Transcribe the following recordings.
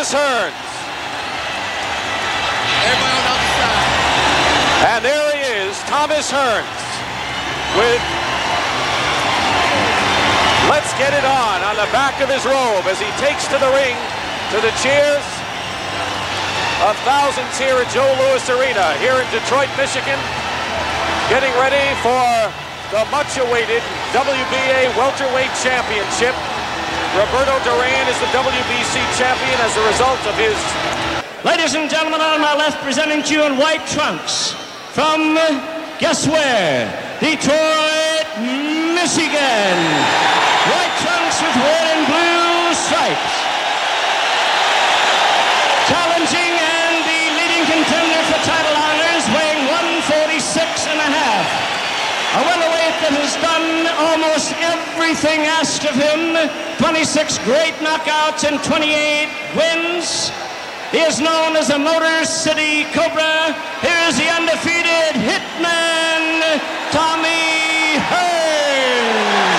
Thomas Hearns. Everybody on the other side. And there he is, Thomas Hearns, with "Let's Get It On" the back of his robe as he takes to the ring to the cheers of thousands here at Joe Louis Arena here in Detroit, Michigan, getting ready for the much-awaited WBA Welterweight Championship. Roberto Duran is the WBC champion as a result of his... Ladies and gentlemen, on my left, presenting to you in white trunks from, guess where? Detroit, Michigan. White trunks with red and blue stripes. Challenging and the leading contender for title honors, weighing 146 and a half. A welterweight that has done almost everything asked of him. 26 great knockouts and 28 wins. He is known as the Motor City Cobra. Here's the undefeated Hitman, Tommy Hearns.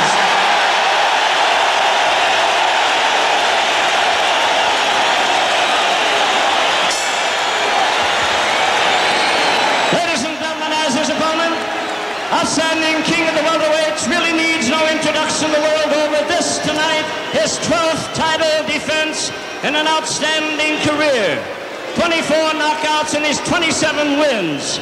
Ladies and gentlemen, as his opponent, outstanding king of the welterweights, really needs no introduction the world over. This tonight, his 12th title defense in an outstanding career. 24 knockouts in his 27 wins.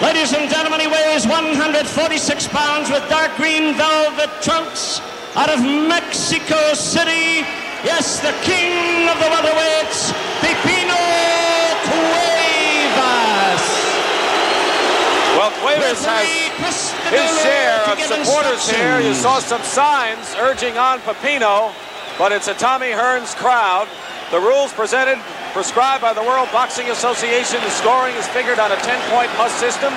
Ladies and gentlemen, he weighs 146 pounds with dark green velvet trunks out of Mexico City. Yes, the king of the welterweights, Pipino Cuevas. Well, Cuevas has his share of supporters here. You saw some signs urging on Pipino, but it's a Tommy Hearns crowd. The rules prescribed by the World Boxing Association. The scoring is figured on a 10-point must system.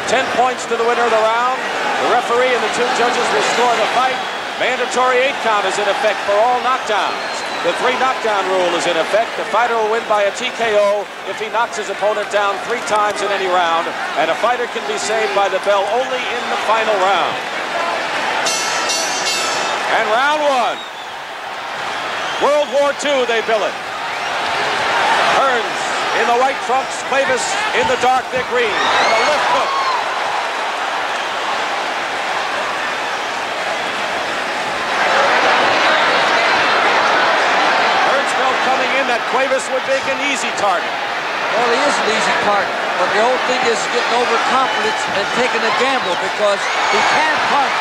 10 points to the winner of the round. The referee and the two judges will score the fight. Mandatory 8 count is in effect for all knockdowns. The 3 knockdown rule is in effect. The fighter will win by a TKO if he knocks his opponent down 3 times in any round, and a fighter can be saved by the bell only in the final round. And round 1. World War II, they bill it. Hearns in the white trunks, Cuevas in the dark, thick green, and a left hook. Hearns felt coming in that Cuevas would make an easy target. Well, he is an easy target, but the whole thing is getting overconfident and taking a gamble because he can punch.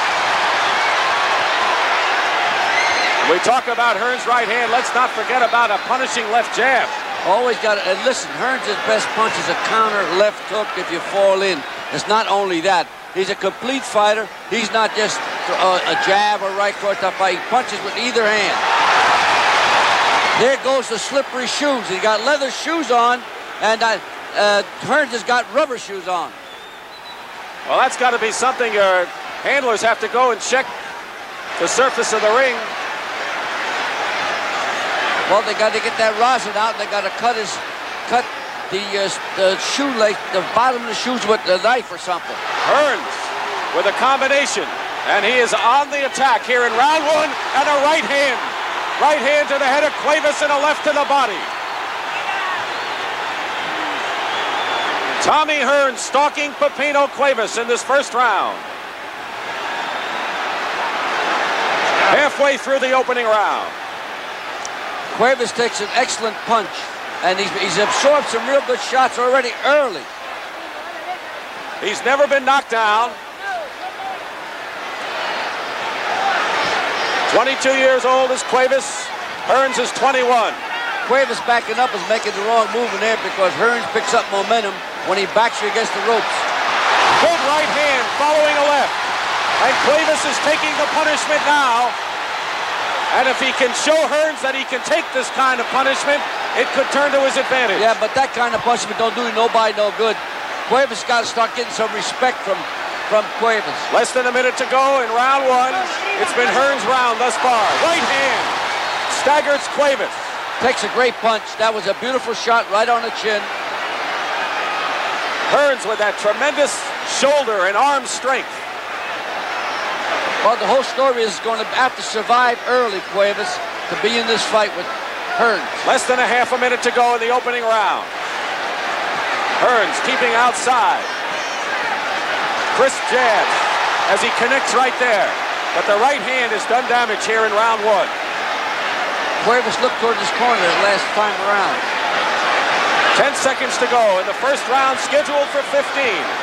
We talk about Hearns' right hand. Let's not forget about a punishing left jab. Always got to, and listen, Hearns' best punch is a counter left hook if you fall in. It's not only that. He's a complete fighter. He's not just a jab or right cross top fight. He punches with either hand. There goes the slippery shoes. He got leather shoes on, and Hearns has got rubber shoes on. Well, that's got to be something your handlers have to go and check the surface of the ring. Well, they got to get that rosin out, and they got to cut the shoelace, the bottom of the shoes with a knife or something. Hearns with a combination, and he is on the attack here in round 1, and a right hand. Right hand to the head of Cuevas and a left to the body. Tommy Hearns stalking Pipino Cuevas in this first round. Halfway through the opening round. Cuevas takes an excellent punch, and he's absorbed some real good shots already early. He's never been knocked down. 22 years old is Cuevas. Hearns is 21. Cuevas backing up is making the wrong move in there because Hearns picks up momentum when he backs you against the ropes. Good right hand following a left. And Cuevas is taking the punishment now. And if he can show Hearns that he can take this kind of punishment, it could turn to his advantage. Yeah, but that kind of punishment don't do nobody no good. Cuevas got to start getting some respect from Cuevas. Less than a minute to go in round 1. It's been Hearns' round thus far. Right hand staggers Cuevas. Takes a great punch. That was a beautiful shot right on the chin. Hearns with that tremendous shoulder and arm strength. Well, the whole story is going to have to survive early, Cuevas, to be in this fight with Hearns. Less than a half a minute to go in the opening round. Hearns keeping outside. Crisp jabs as he connects right there. But the right hand has done damage here in round one. Cuevas looked toward his corner at last time around. 10 seconds to go in the first round, scheduled for 15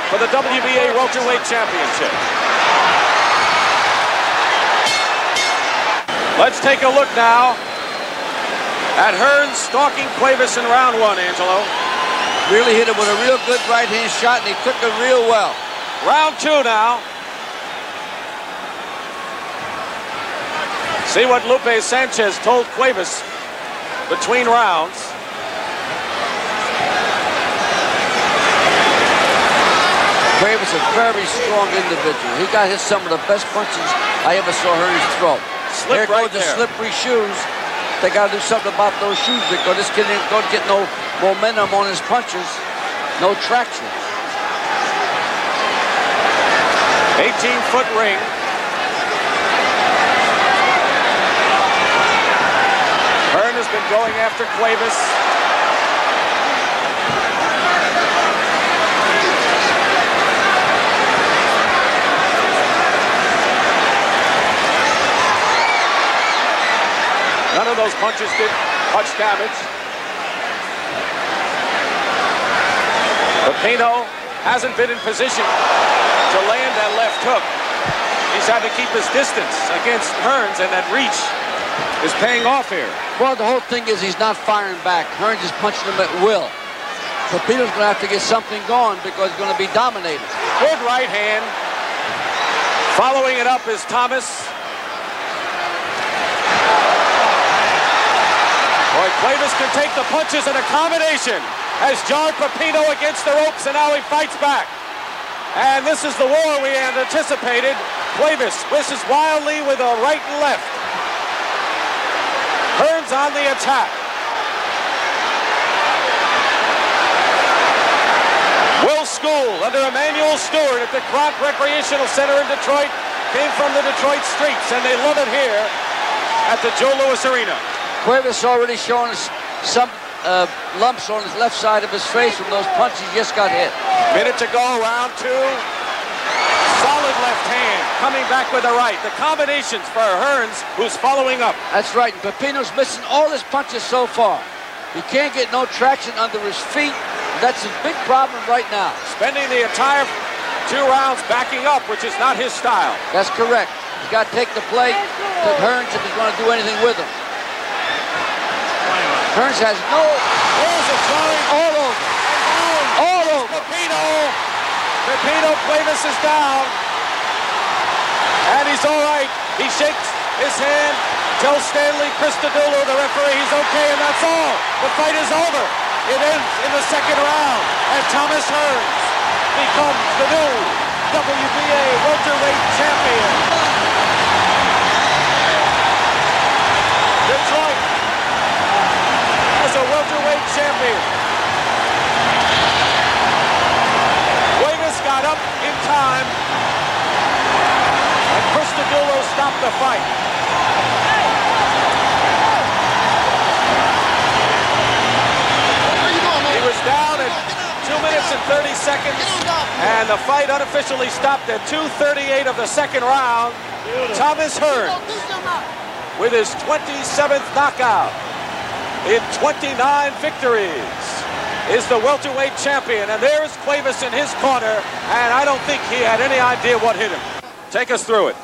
for the WBA Welterweight Championship. Let's take a look now at Hearns stalking Cuevas in round one, Angelo. Really hit him with a real good right-hand shot, and he took it real well. Round two now. See what Lupe Sanchez told Cuevas between rounds. Cuevas is a very strong individual. He got hit some of the best punches I ever saw Hearns throw. Slip There right goes the there. slippery shoes. They got to do something about those shoes because this kid ain't going to get no momentum on his punches, no traction. 18-foot ring. Hearns has been going after Cuevas. None of those punches did much damage. Pipino hasn't been in position to land that left hook. He's had to keep his distance against Hearns, and that reach is paying off here. Well, the whole thing is he's not firing back. Hearns is punching him at will. Pipino's going to have to get something going because he's going to be dominated. Good right hand. Following it up is Thomas. Boy, Cuevas can take the punches, and a combination has jarred Pipino against the ropes, and now he fights back. And this is the war we had anticipated. Cuevas wishes wildly with a right and left. Hearns on the attack. Will School under Emmanuel Stewart at the Kroc Recreational Center in Detroit came from the Detroit streets, and they love it here at the Joe Louis Arena. Cuevas already showing us some lumps on his left side of his face from those punches he just got hit. Minute to go, round two. Solid left hand, coming back with the right. The combinations for Hearns, who's following up. That's right, and Pipino's missing all his punches so far. He can't get no traction under his feet. That's a big problem right now. Spending the entire 2 rounds backing up, which is not his style. That's correct. He's got to take the plate to Hearns if he's going to do anything with him. Hearns has no... There's a throwing all over. All over. Pipino Cuevas is down. And he's all right. He shakes his hand, tells Stanley Christodoulou, the referee, he's okay, and that's all. The fight is over. It ends in the second round, and Thomas Hearns becomes the new WBA welterweight champion. Detroit as a welterweight champion. Cuevas got up in time, and Christodoulou stopped the fight. He was down at 2 minutes and 30 seconds, and the fight unofficially stopped at 2:38 of the second round. Thomas Hearns, with his 27th knockout in 29 victories, is the welterweight champion. And there's Cuevas in his corner, and I don't think he had any idea what hit him. Take us through it.